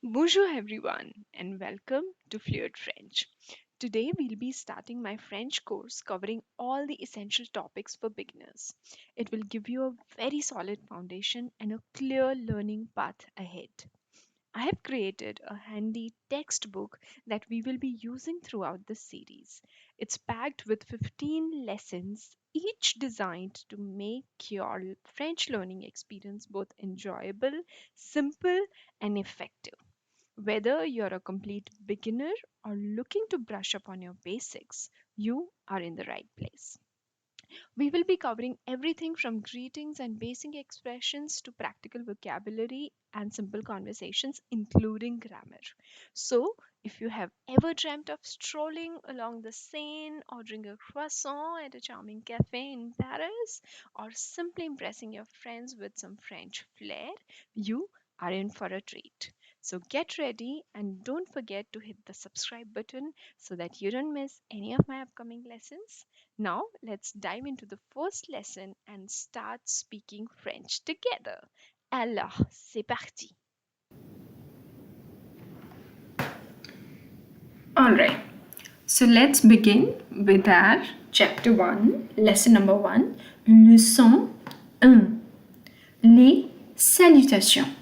Bonjour everyone and welcome to Fluid French. Today we'll be starting my French course covering all the essential topics for beginners. It will give you a very solid foundation and a clear learning path ahead. I have created a handy textbook that we will be using throughout this series. It's packed with 15 lessons, each designed to make your French learning experience both enjoyable, simple, and effective. Whether you're a complete beginner or looking to brush up on your basics, you are in the right place. We will be covering everything from greetings and basic expressions to practical vocabulary and simple conversations, including grammar. So, if you have ever dreamt of strolling along the Seine, ordering a croissant at a charming cafe in Paris, or simply impressing your friends with some French flair, you are in for a treat. So get ready and don't forget to hit the subscribe button so that you don't miss any of my upcoming lessons. Now, let's dive into the first lesson and start speaking French together. Alors, c'est parti. Alright, so let's begin with our chapter 1, lesson number 1, leçon 1. Les salutations.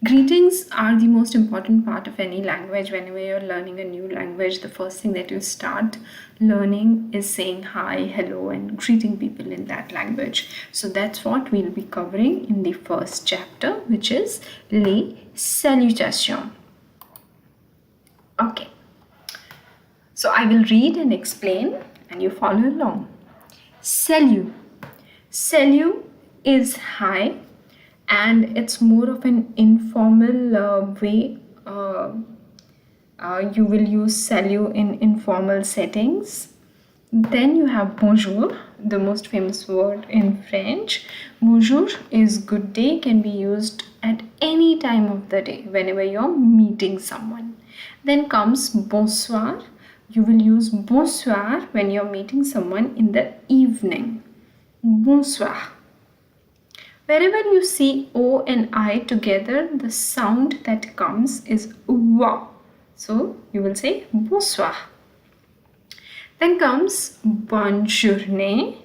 Greetings are the most important part of any language. Whenever you're learning a new language, the first thing that you start learning is saying hi, hello, and greeting people in that language. So that's what we'll be covering in the first chapter, which is les salutations. Okay. So I will read and explain and you follow along. Salut. Salut is hi and it's more of an informal way. You will use salut in informal settings. Then you have bonjour, the most famous word in French. Bonjour is good day, can be used at any time of the day whenever you're meeting someone. Then comes bonsoir. You will use bonsoir when you're meeting someone in the evening. Bonsoir. Wherever you see O and I together, the sound that comes is wa. So you will say bonsoir. Then comes bonne journée.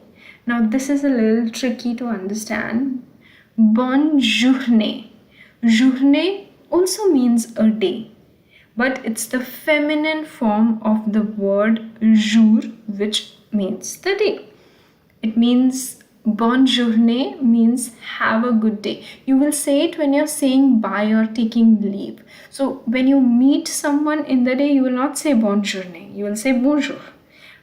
Now this is a little tricky to understand. Bonne journée. Journée also means a day, but it's the feminine form of the word jour, which means the day. It means bonne journée means have a good day. You will say it when you're saying bye or taking leave. So when you meet someone in the day, you will not say bonne journée. You will say bonjour.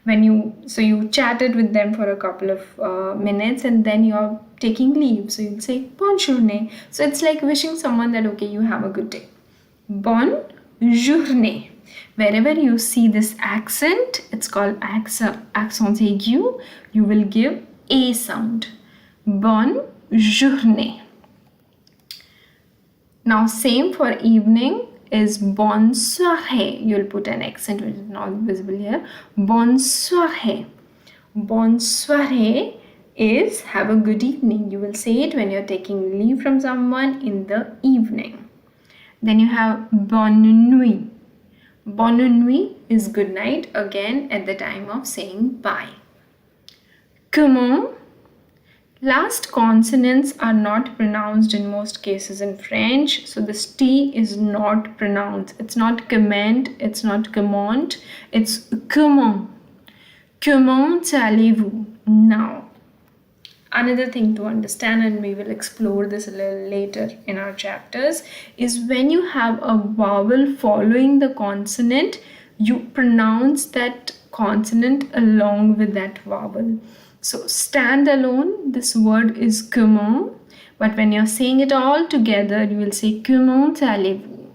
You chatted with them for a couple of minutes and then you're taking leave, so you'll say bonne journée. So it's like wishing someone that okay, you have a good day. Bonne journée. Wherever you see this accent, it's called accent aigu, you will give a sound. Bonne journée. Now same for evening is bonne soirée. You'll put an accent which is not visible here. Bonne soirée. Bonne soirée is have a good evening. You will say it when you're taking leave from someone in the evening. Then you have bonne nuit. Bonne nuit is good night again at the time of saying bye. Comment? Last consonants are not pronounced in most cases in French, so this T is not pronounced. It's not comment, it's not comment, it's comment. Comment allez-vous? Now, another thing to understand, and we will explore this a little later in our chapters, is when you have a vowel following the consonant, you pronounce that consonant along with that vowel. So stand alone, this word is comment, but when you're saying it all together, you will say comment allez-vous.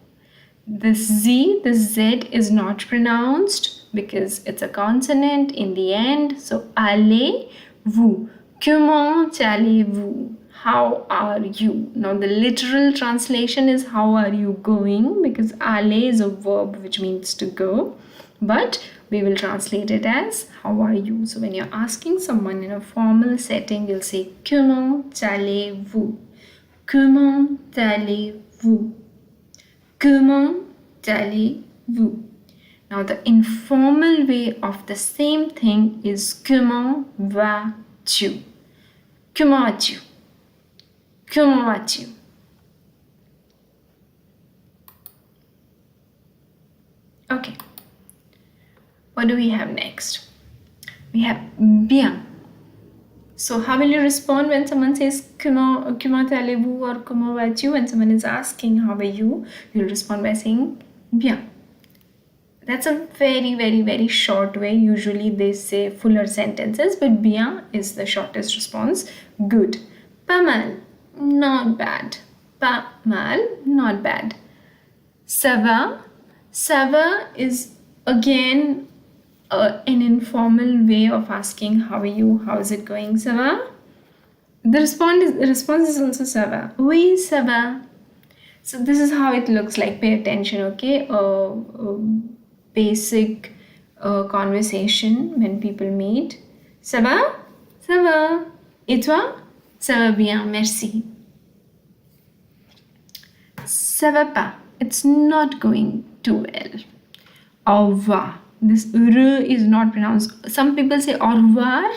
This Z, the Z is not pronounced because it's a consonant in the end. So allez-vous. Comment allez-vous? How are you? Now the literal translation is how are you going, because aller is a verb which means to go, but we will translate it as how are you. So when you're asking someone in a formal setting, you'll say comment allez-vous? Comment allez-vous? Comment allez-vous? Now the informal way of the same thing is comment vas-tu? Comment vas-tu? Comment vas-tu? Okay. What do we have next? We have bien. So how will you respond when someone says comment allez-vous or comment vas-tu? When someone is asking how are you, you'll respond by saying bien. That's a very, very, very short way. Usually they say fuller sentences, but bien is the shortest response. Good. Pas mal. Not bad. Pas mal. Not bad. Ça va. Ça va is again an informal way of asking how are you, how is it going, ça va? The response is also ça va. Oui, ça va. So this is how it looks like. Pay attention, okay? Basic conversation when people meet. Ça va? Ça va. Et toi? Ça va bien, merci. Ça va pas. It's not going too well. Au revoir. This r is not pronounced. Some people say au revoir,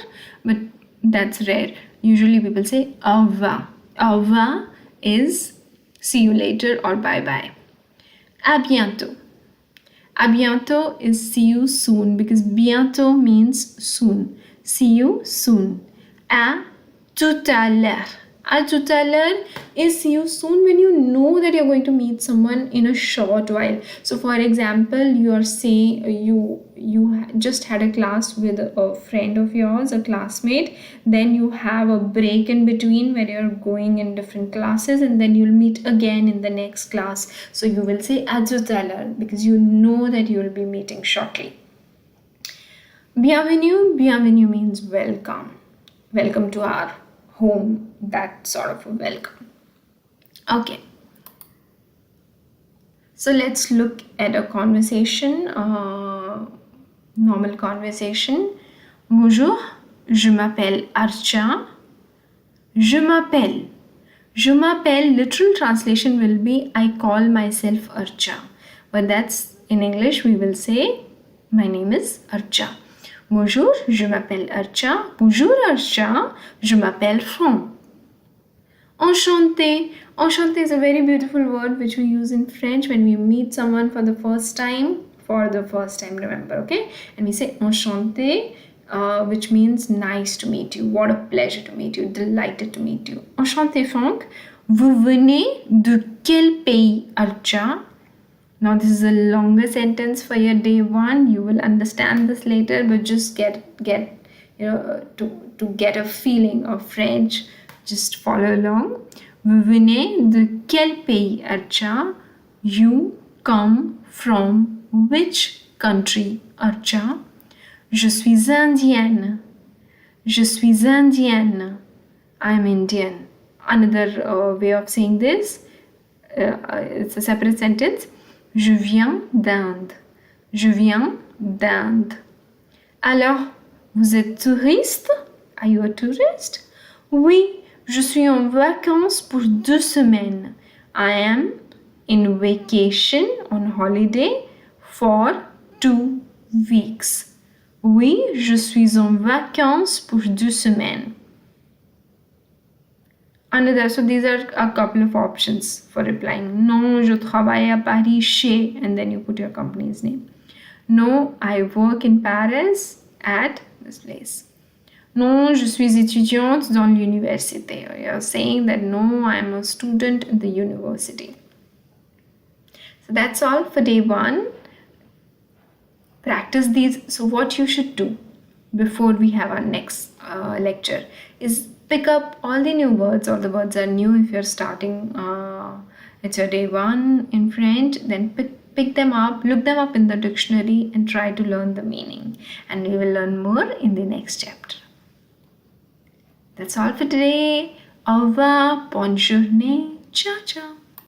but that's rare. Usually people say au revoir. Au revoir is see you later or bye bye. À bientôt. À bientôt is see you soon because bientôt means soon. See you soon. À tout à l'heure. À tout à l'heure is see you soon when you know that you're going to meet someone in a short while. So for example, you are saying you just had a class with a friend of yours, a classmate, then you have a break in between where you're going in different classes and then you'll meet again in the next class. So you will say à tout à l'heure because you know that you will be meeting shortly. Bienvenue. Bienvenue means welcome. Welcome to our home, that sort of a welcome. Okay, so let's look at a conversation, normal conversation. Bonjour, je m'appelle Archa. Je m'appelle. Je m'appelle, literal translation will be I call myself Archa, but that's in English we will say my name is Archa. Bonjour, je m'appelle Archa. Bonjour Archa, je m'appelle Franck. Enchanté. Enchanté is a very beautiful word which we use in French when we meet someone for the first time. For the first time, remember, okay? And we say enchanté, which means nice to meet you. What a pleasure to meet you. Delighted to meet you. Enchanté Franck. Vous venez de quel pays, Archa? Now this is a longer sentence for your day one. You will understand this later, but just get to get a feeling of French, just follow along. Vous venez de quel pays, Archa? You come from which country, Archa? Je suis indienne. Je suis indienne. I'm Indian. Another way of saying this, it's a separate sentence. Je viens d'Inde. Je viens d'Inde. Alors, vous êtes touriste? Are you a tourist? Oui, je suis en vacances pour 2 semaines. I am in vacation, on holiday, for 2 weeks. Oui, je suis en vacances pour 2 semaines. Another, so these are a couple of options for replying. Non, je travaille à Paris chez, and then you put your company's name. No, I work in Paris at this place. Non, je suis étudiante dans l'université. You're saying that no, I'm a student in the university. So that's all for day one. Practice these. So what you should do before we have our next lecture is pick up all the new words. All the words are new if you're starting, it's your day one in French. Then pick them up, look them up in the dictionary and try to learn the meaning. And we will learn more in the next chapter. That's all for today. Au revoir, bonne journée, ciao ciao.